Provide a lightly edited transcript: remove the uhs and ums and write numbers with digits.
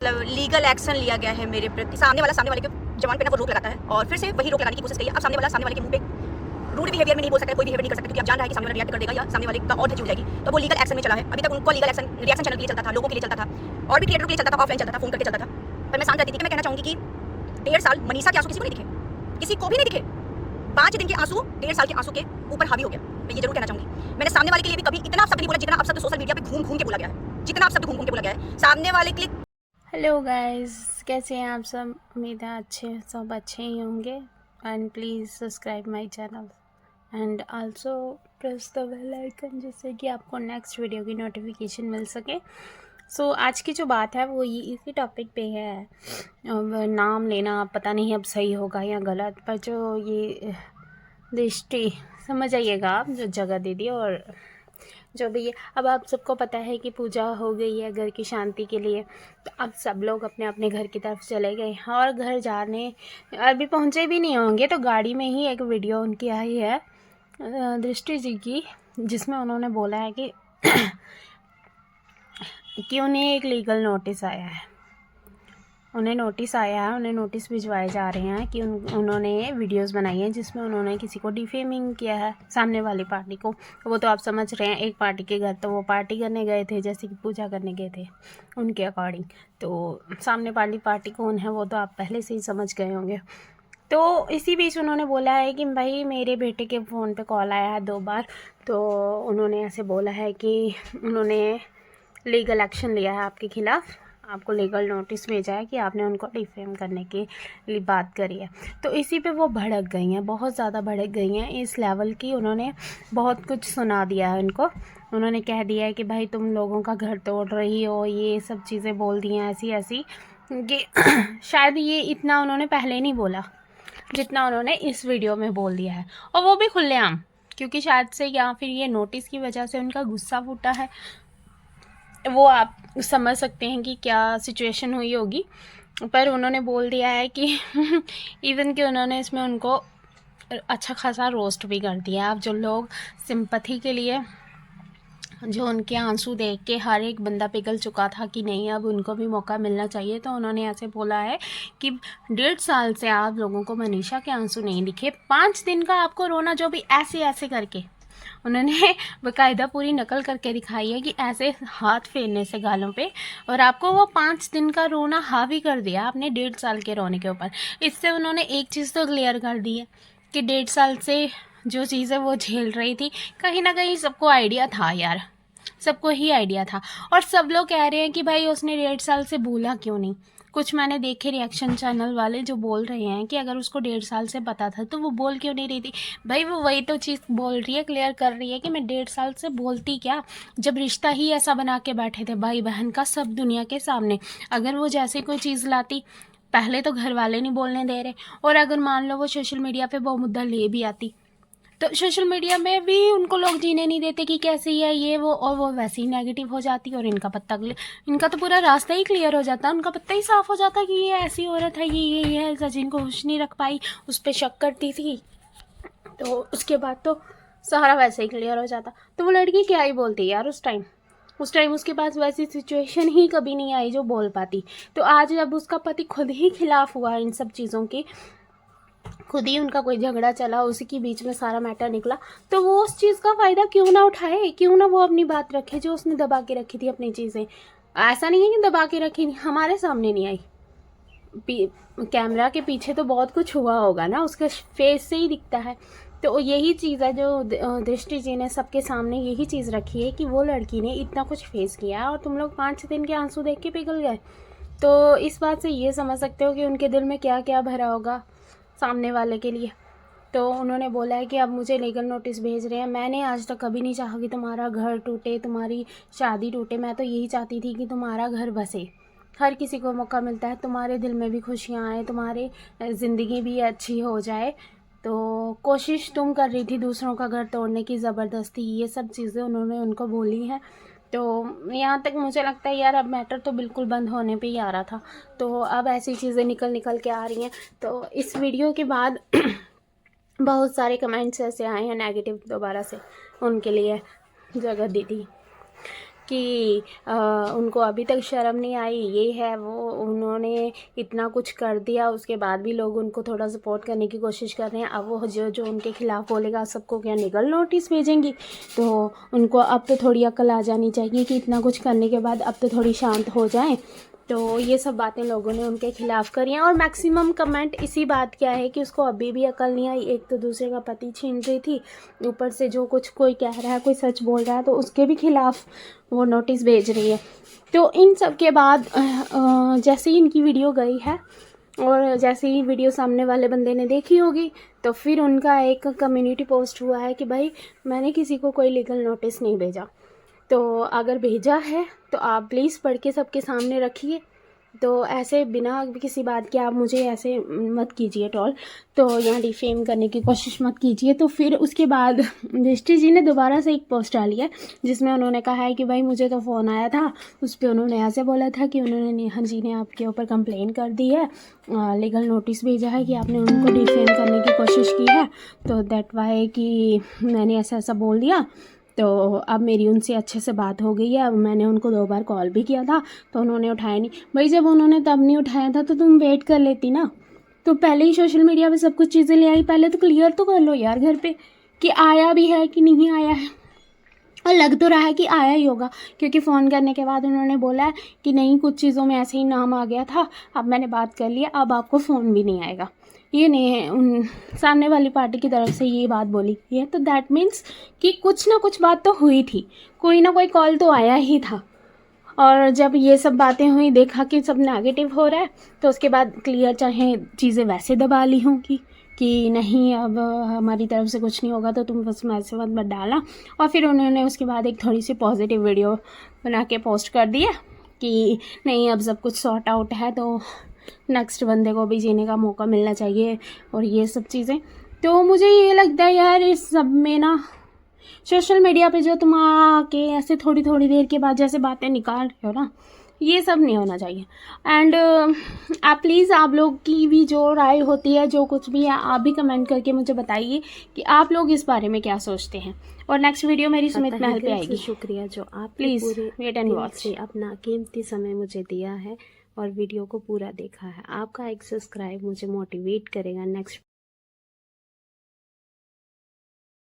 मतलब legal action लिया गया है मेरे प्रति। सामने वाले के जवान पे ना वो रोक लगाता है और फिर से वही रोक लगाने की कोशिश करी है। अब सामने वाले के मुंह पे रूड बिहेवियर में नहीं बोल सकता है, कोई बिहेवियर नहीं कर सकता, क्योंकि अब जान रहा है कि सामने वाला रिएक्ट कर देगा या सामने वाले का और धज्जी उड़ जाएगी। तो वो लीगल एक्शन में चला है। अभी तक उनको लीगल एक्शन रिएक्शन चैनल के लिए चलता था, लोगों के लिए चलता था, और भी क्रिएटरों के लिए चलता था, ऑफलाइन चलता था, फोन करके चलता था। पर मैं शांत रहती थी कि मैं कहना चाहूँगी कि 1.5 साल मनीषा के आंसू किसी को नहीं दिखे, किसी को भी नहीं दिखे। 5 दिन के आंसू 1.5 साल के आंसू के ऊपर हावी हो गया। मैं ये जरूर कहना चाहूँगी, मैंने सामने वाले के लिए भी कभी इतना शब्द नहीं बोला जितना अब शब्द सोशल मीडिया पे घूम घूम के बोला गया है, जितना अब शब्द घूम घूम के बोला गया है सामने वाले के लिए। हेलो गाइस, कैसे हैं आप सब? उम्मीद है सब अच्छे ही होंगे। And please subscribe my channel and also press the bell icon, जिससे कि आपको नेक्स्ट वीडियो की नोटिफिकेशन मिल सके। आज की जो बात है वो ये इसी टॉपिक पे है। अब नाम लेना पता नहीं अब सही होगा या गलत, पर जो ये दृष्टि, समझ आइएगा आप, जो जगह दीदी और जो भी है, अब आप सबको पता है कि पूजा हो गई है घर की शांति के लिए। तो अब सब लोग अपने अपने घर की तरफ चले गए हैं और घर जाने अभी पहुँचे भी नहीं होंगे तो गाड़ी में ही एक वीडियो उनकी आई है दृष्टि जी की, जिसमें उन्होंने बोला है कि उन्हें एक लीगल नोटिस आया है। उन्हें नोटिस भिजवाए जा रहे हैं कि उन्होंने वीडियोस बनाई हैं जिसमें उन्होंने किसी को डिफेमिंग किया है, सामने वाली पार्टी को। वो तो आप समझ रहे हैं, एक पार्टी के घर तो वो पार्टी करने गए थे, जैसे कि पूजा करने गए थे उनके अकॉर्डिंग। तो सामने वाली पार्टी कौन है वो तो आप पहले से ही समझ गए होंगे। तो इसी बीच उन्होंने बोला है कि भाई मेरे बेटे के फ़ोन पे कॉल आया है 2 बार, तो उन्होंने ऐसे बोला है कि उन्होंने लीगल एक्शन लिया है आपके ख़िलाफ़, आपको लीगल नोटिस भेजा है कि आपने उनको डिफेम करने की बात करी है। तो इसी पे वो भड़क गई हैं, बहुत ज़्यादा भड़क गई हैं, इस लेवल की उन्होंने बहुत कुछ सुना दिया है उनको। उन्होंने कह दिया है कि भाई तुम लोगों का घर तोड़ रही हो, ये सब चीज़ें बोल दी हैं ऐसी ऐसी कि शायद ये इतना उन्होंने पहले नहीं बोला जितना उन्होंने इस वीडियो में बोल दिया है, और वो भी खुलेआम, क्योंकि शायद से या फिर ये नोटिस की वजह से उनका गुस्सा फूटा है। वो आप समझ सकते हैं कि क्या सिचुएशन हुई होगी, पर उन्होंने बोल दिया है कि इवन कि उन्होंने इसमें उनको अच्छा खासा रोस्ट भी कर दिया। अब जो लोग सिंपैथी के लिए, जो उनके आंसू देख के हर एक बंदा पिघल चुका था कि नहीं अब उनको भी मौका मिलना चाहिए, तो उन्होंने ऐसे बोला है कि 1.5 साल से आप लोगों को मनीषा के आंसू नहीं दिखे, 5 दिन का आपको रोना, जो भी ऐसे ऐसे करके उन्होंने बाकायदा पूरी नकल करके दिखाई है कि ऐसे हाथ फेरने से गालों पे, और आपको वो 5 दिन का रोना हावी कर दिया आपने 1.5 साल के रोने के ऊपर। इससे उन्होंने एक चीज़ तो क्लियर कर दी है कि 1.5 साल से जो चीज़ें वो झेल रही थी, कहीं ना कहीं सबको आइडिया था यार, सबको ही आइडिया था। और सब लोग कह रहे हैं कि भाई उसने 1.5 साल से बोला क्यों नहीं। कुछ मैंने देखे रिएक्शन चैनल वाले जो बोल रहे हैं कि अगर उसको 1.5 साल से पता था तो वो बोल क्यों नहीं रही थी। भाई वो वही तो चीज़ बोल रही है, क्लियर कर रही है कि मैं 1.5 साल से बोलती क्या, जब रिश्ता ही ऐसा बना के बैठे थे भाई बहन का सब दुनिया के सामने। अगर वो जैसे कोई चीज़ लाती, पहले तो घर वाले नहीं बोलने दे रहे, और अगर मान लो वो सोशल मीडिया पे वो मुद्दा ले भी आती तो सोशल मीडिया में भी उनको लोग जीने नहीं देते कि कैसी है ये वो, और वो वैसे ही नेगेटिव हो जाती और इनका तो पूरा रास्ता ही क्लियर हो जाता, उनका पत्ता ही साफ हो जाता कि ये ऐसी औरत है, ये है, सचिन को खुश नहीं रख पाई, उस पर शक करती थी, तो उसके बाद तो सारा वैसे ही क्लियर हो जाता। तो वो लड़की क्या ही बोलती यार उस टाइम उसके पास वैसी सिचुएशन ही कभी नहीं आई जो बोल पाती। तो आज जब उसका पति खुद ही खिलाफ हुआ इन सब चीज़ों की, खुद ही उनका कोई झगड़ा चला, उसी के बीच में सारा मैटर निकला, तो वो उस चीज़ का फ़ायदा क्यों ना उठाए, क्यों ना वो अपनी बात रखे जो उसने दबा के रखी थी अपनी चीज़ें। ऐसा नहीं है कि दबा के रखी थी, हमारे सामने नहीं आई, कैमरा के पीछे तो बहुत कुछ हुआ होगा ना, उसके फेस से ही दिखता है। तो यही चीज़ है जो दृष्टि जी ने सबके सामने यही चीज़ रखी है कि वो लड़की ने इतना कुछ फेस किया और तुम लोग 5 दिन के आंसू देख के पिघल गए। तो इस बात से ये समझ सकते हो कि उनके दिल में क्या क्या भरा होगा सामने वाले के लिए। तो उन्होंने बोला है कि अब मुझे लीगल नोटिस भेज रहे हैं। मैंने आज तक कभी नहीं चाहा कि तुम्हारा घर टूटे, तुम्हारी शादी टूटे, मैं तो यही चाहती थी कि तुम्हारा घर बसे। हर किसी को मौका मिलता है, तुम्हारे दिल में भी खुशियाँ आए, तुम्हारी ज़िंदगी भी अच्छी हो जाए, तो कोशिश तुम कर रही थी दूसरों का घर तोड़ने की ज़बरदस्ती, ये सब चीज़ें उन्होंने उनको बोली हैं। तो यहाँ तक मुझे लगता है यार अब मैटर तो बिल्कुल बंद होने पे ही आ रहा था, तो अब ऐसी चीज़ें निकल के आ रही हैं। तो इस वीडियो के बाद बहुत सारे कमेंट्स ऐसे आए हैं नेगेटिव, दोबारा से उनके लिए जगह दी थी कि उनको अभी तक शर्म नहीं आई, ये है वो, उन्होंने इतना कुछ कर दिया, उसके बाद भी लोग उनको थोड़ा सपोर्ट करने की कोशिश कर रहे हैं। अब वो जो उनके खिलाफ़ बोलेगा सबको क्या लीगल नोटिस भेजेंगी? तो उनको अब तो थोड़ी अक्ल आ जानी चाहिए कि इतना कुछ करने के बाद अब तो थोड़ी शांत हो जाएं। तो ये सब बातें लोगों ने उनके खिलाफ़ करी हैं और मैक्सिमम कमेंट इसी बात क्या है कि उसको अभी भी अकल नहीं आई। एक तो दूसरे का पति छीन रही थी, ऊपर से जो कुछ कोई कह रहा है, कोई सच बोल रहा है तो उसके भी खिलाफ़ वो नोटिस भेज रही है। तो इन सब के बाद जैसे ही इनकी वीडियो गई है और जैसे ही वीडियो सामने वाले बंदे ने देखी होगी तो फिर उनका एक कम्युनिटी पोस्ट हुआ है कि भाई मैंने किसी को कोई लीगल नोटिस नहीं भेजा, तो अगर भेजा है तो आप प्लीज़ पढ़ के सबके सामने रखिए। तो ऐसे बिना किसी बात के आप मुझे ऐसे मत कीजिए ट्रोल, तो यहाँ डिफेम करने की कोशिश मत कीजिए। तो फिर उसके बाद दृष्टि जी ने दोबारा से एक पोस्ट डाली है जिसमें उन्होंने कहा है कि भाई मुझे तो फ़ोन आया था, उस पर उन्होंने ऐसे बोला था कि उन्होंने नेहा जी ने आपके ऊपर कंप्लेन कर दी है, लीगल नोटिस भेजा है कि आपने उनको डिफेम करने की कोशिश की है, तो दैट वाई कि मैंने ऐसा ऐसा बोल दिया। तो अब मेरी उनसे अच्छे से बात हो गई है। अब मैंने उनको 2 बार कॉल भी किया था तो उन्होंने उठाया नहीं। भाई जब उन्होंने तब नहीं उठाया था तो तुम वेट कर लेती ना, तो पहले ही सोशल मीडिया पे सब कुछ चीज़ें ले आई, पहले तो क्लियर तो कर लो यार घर पे कि आया भी है कि नहीं आया है। और लग तो रहा है कि आया ही होगा क्योंकि फ़ोन करने के बाद उन्होंने बोला है कि नहीं कुछ चीज़ों में ऐसे ही नाम आ गया था, अब मैंने बात कर लिया, अब आपको फ़ोन भी नहीं आएगा। ये नहीं है, उन सामने वाली पार्टी की तरफ से ये बात बोली गई है, तो दैट मीन्स कि कुछ ना कुछ बात तो हुई थी, कोई ना कोई कॉल तो आया ही था। और जब ये सब बातें हुई, देखा कि सब नेगेटिव हो रहा है, तो उसके बाद क्लियर चाहे चीज़ें वैसे दबा ली हों कि नहीं अब हमारी तरफ से कुछ नहीं होगा तो तुम बस मैसेज मत डालना। और फिर उन्होंने उसके बाद एक थोड़ी सी पॉजिटिव वीडियो बना के पोस्ट कर दिया कि नहीं अब सब कुछ सॉर्ट आउट है, तो नेक्स्ट बंदे को भी जीने का मौका मिलना चाहिए और ये सब चीज़ें। तो मुझे ये लगता है यार इस सब में ना सोशल मीडिया पे जो तुम आके ऐसे थोड़ी थोड़ी देर के बाद जैसे बातें निकाल रहे हो ना, ये सब नहीं होना चाहिए। एंड आप प्लीज़ आप लोग की भी जो राय होती है, जो कुछ भी है, आप भी कमेंट करके मुझे बताइए कि आप लोग इस बारे में क्या सोचते हैं। और नेक्स्ट वीडियो मेरी सुमित महल पे आएगी। शुक्रिया जो आप प्लीज़ वेट एंड वॉच। अपना कीमती समय मुझे दिया है और वीडियो को पूरा देखा है। आपका एक सब्सक्राइब मुझे मोटिवेट करेगा नेक्स्ट